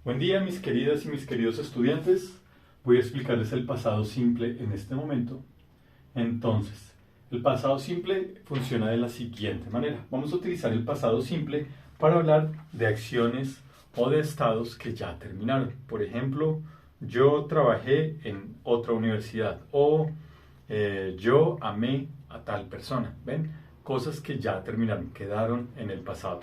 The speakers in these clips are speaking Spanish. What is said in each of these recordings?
Buen día, mis queridas y mis queridos estudiantes. Voy a explicarles el pasado simple en este momento. Entonces, el pasado simple funciona de la siguiente manera. Vamos a utilizar el pasado simple para hablar de acciones o de estados que ya terminaron. Por ejemplo, yo trabajé en otra universidad o yo amé a tal persona. ¿Ven? Cosas que ya terminaron, quedaron en el pasado.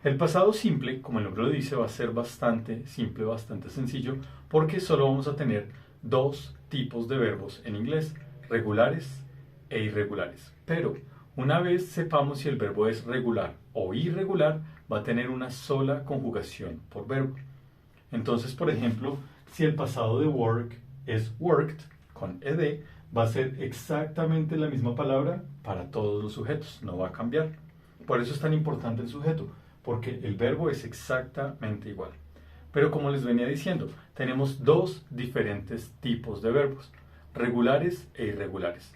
El pasado simple, como el nombre lo dice, va a ser bastante simple, bastante sencillo, porque solo vamos a tener dos tipos de verbos en inglés, regulares e irregulares. Pero una vez sepamos si el verbo es regular o irregular, va a tener una sola conjugación por verbo. Entonces, por ejemplo, si el pasado de work es worked, con ed, va a ser exactamente la misma palabra para todos los sujetos, no va a cambiar. Por eso es tan importante el sujeto, porque el verbo es exactamente igual. Pero como les venía diciendo, tenemos dos diferentes tipos de verbos, regulares e irregulares.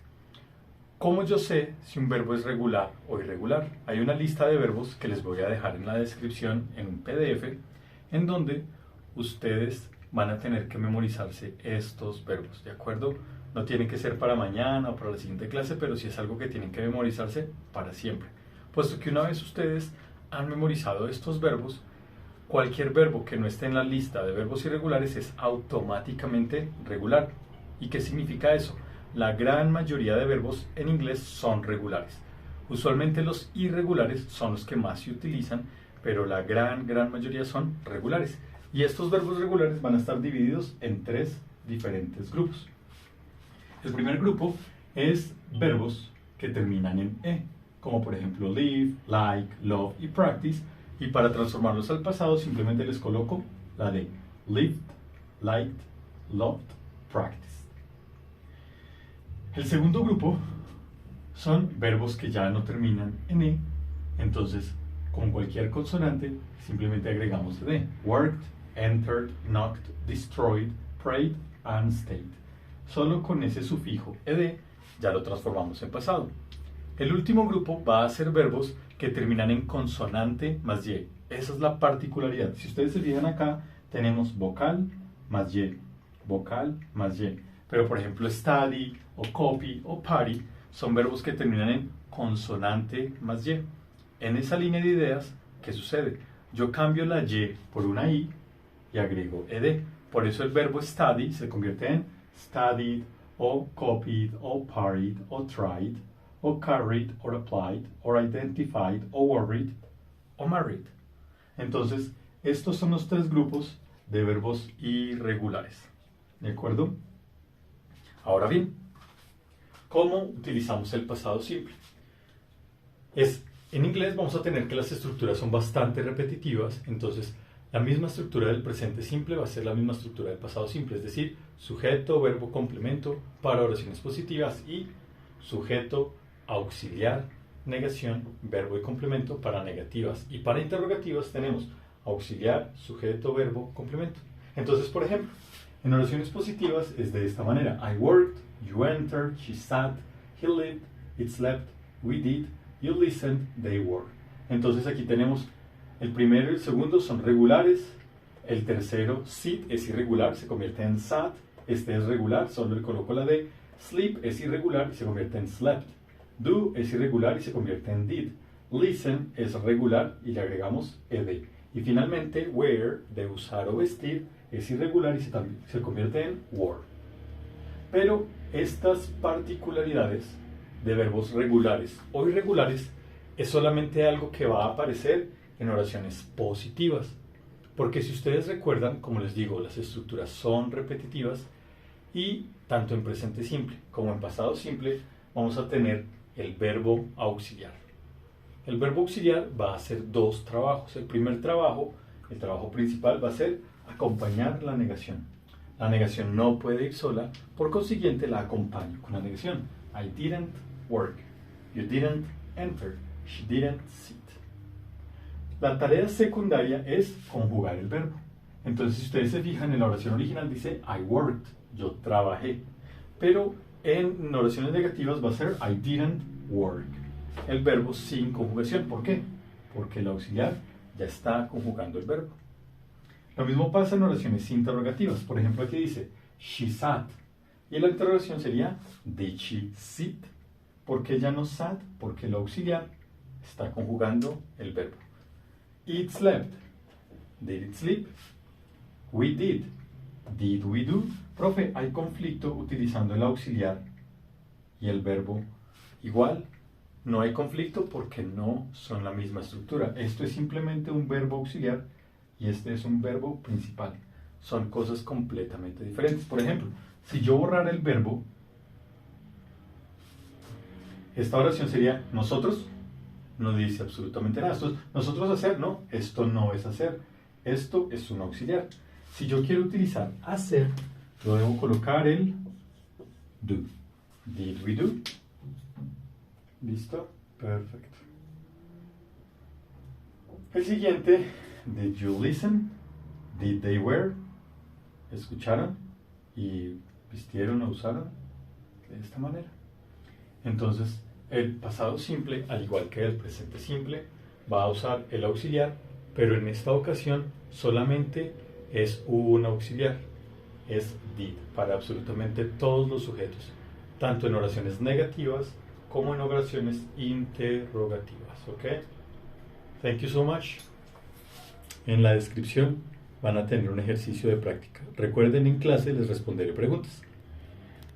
¿Cómo yo sé si un verbo es regular o irregular? Hay una lista de verbos que les voy a dejar en la descripción en un PDF, en donde ustedes van a tener que memorizarse estos verbos, ¿de acuerdo? No tiene que ser para mañana o para la siguiente clase, pero sí es algo que tienen que memorizarse para siempre. Puesto que una vez ustedes han memorizado estos verbos, cualquier verbo que no esté en la lista de verbos irregulares es automáticamente regular. ¿Y qué significa eso? La gran mayoría de verbos en inglés son regulares. Usualmente los irregulares son los que más se utilizan, pero la gran mayoría son regulares. Y estos verbos regulares van a estar divididos en tres diferentes grupos. El primer grupo es verbos que terminan en e, como por ejemplo live, like, love y practice, y para transformarlos al pasado simplemente les coloco la de lived, liked, loved, practiced. El segundo grupo son verbos que ya no terminan en e, entonces con cualquier consonante simplemente agregamos de worked, entered, knocked, destroyed, prayed and stayed. Solo con ese sufijo ed ya lo transformamos en pasado. El último grupo va a ser verbos que terminan en consonante más y. Esa es la particularidad. Si ustedes se fijan acá, tenemos vocal más y, vocal más y. Pero por ejemplo, study o copy o party son verbos que terminan en consonante más y. En esa línea de ideas, ¿qué sucede? Yo cambio la y por una i y agrego ed. Por eso el verbo study se convierte en studied o copied o partied o tried o carried, or applied, or identified, or worried, o married. Entonces, estos son los tres grupos de verbos irregulares. ¿De acuerdo? Ahora bien, ¿cómo utilizamos el pasado simple? En inglés vamos a tener que las estructuras son bastante repetitivas, entonces la misma estructura del presente simple va a ser la misma estructura del pasado simple, es decir, sujeto, verbo, complemento para oraciones positivas y sujeto, auxiliar, negación, verbo y complemento para negativas. Y para interrogativas tenemos auxiliar, sujeto, verbo, complemento. Entonces, por ejemplo, en oraciones positivas es de esta manera. I worked, you entered, she sat, he lived, it slept, we did, you listened, they were. Entonces aquí tenemos el primero y el segundo son regulares. El tercero, sit, es irregular, se convierte en sat. Este es regular, solo le coloco la D. Sleep es irregular y se convierte en slept. Do es irregular y se convierte en did. Listen es regular y le agregamos ed. Y finalmente, wear, de usar o vestir, es irregular y se convierte en wore. Pero estas particularidades de verbos regulares o irregulares es solamente algo que va a aparecer en oraciones positivas. Porque si ustedes recuerdan, como les digo, las estructuras son repetitivas y tanto en presente simple como en pasado simple vamos a tener el verbo auxiliar. El verbo auxiliar va a hacer dos trabajos. El primer trabajo, el trabajo principal, va a ser acompañar la negación. La negación no puede ir sola, por consiguiente la acompaño con la negación. I didn't work. You didn't enter. She didn't sit. La tarea secundaria es conjugar el verbo. Entonces, si ustedes se fijan en la oración original dice I worked, yo trabajé. Pero en oraciones negativas va a ser I didn't work. El verbo sin conjugación. ¿Por qué? Porque el auxiliar ya está conjugando el verbo. Lo mismo pasa en oraciones interrogativas. Por ejemplo, aquí dice, she sat. Y la interrogación sería, did she sit? ¿Por qué ya no sat? Porque el auxiliar está conjugando el verbo. It slept. Did it sleep? We did. Did we do? Profe, hay conflicto utilizando el auxiliar y el verbo igual. No hay conflicto porque no son la misma estructura. Esto es simplemente un verbo auxiliar y este es un verbo principal. Son cosas completamente diferentes. Por ejemplo, si yo borrara el verbo, esta oración sería nosotros. No dice absolutamente nada. Esto es nosotros hacer, no. Esto no es hacer. Esto es un auxiliar. Si yo quiero utilizar hacer, yo debo colocar el do. Did we do? ¿Listo? Perfecto. El siguiente, did you listen? Did they wear? ¿Escucharon? ¿Y vistieron o usaron? De esta manera. Entonces, el pasado simple, al igual que el presente simple, va a usar el auxiliar, pero en esta ocasión solamente es un auxiliar. Es did para absolutamente todos los sujetos, tanto en oraciones negativas como en oraciones interrogativas. ¿Ok? Thank you so much. En la descripción van a tener un ejercicio de práctica. Recuerden, en clase les responderé preguntas.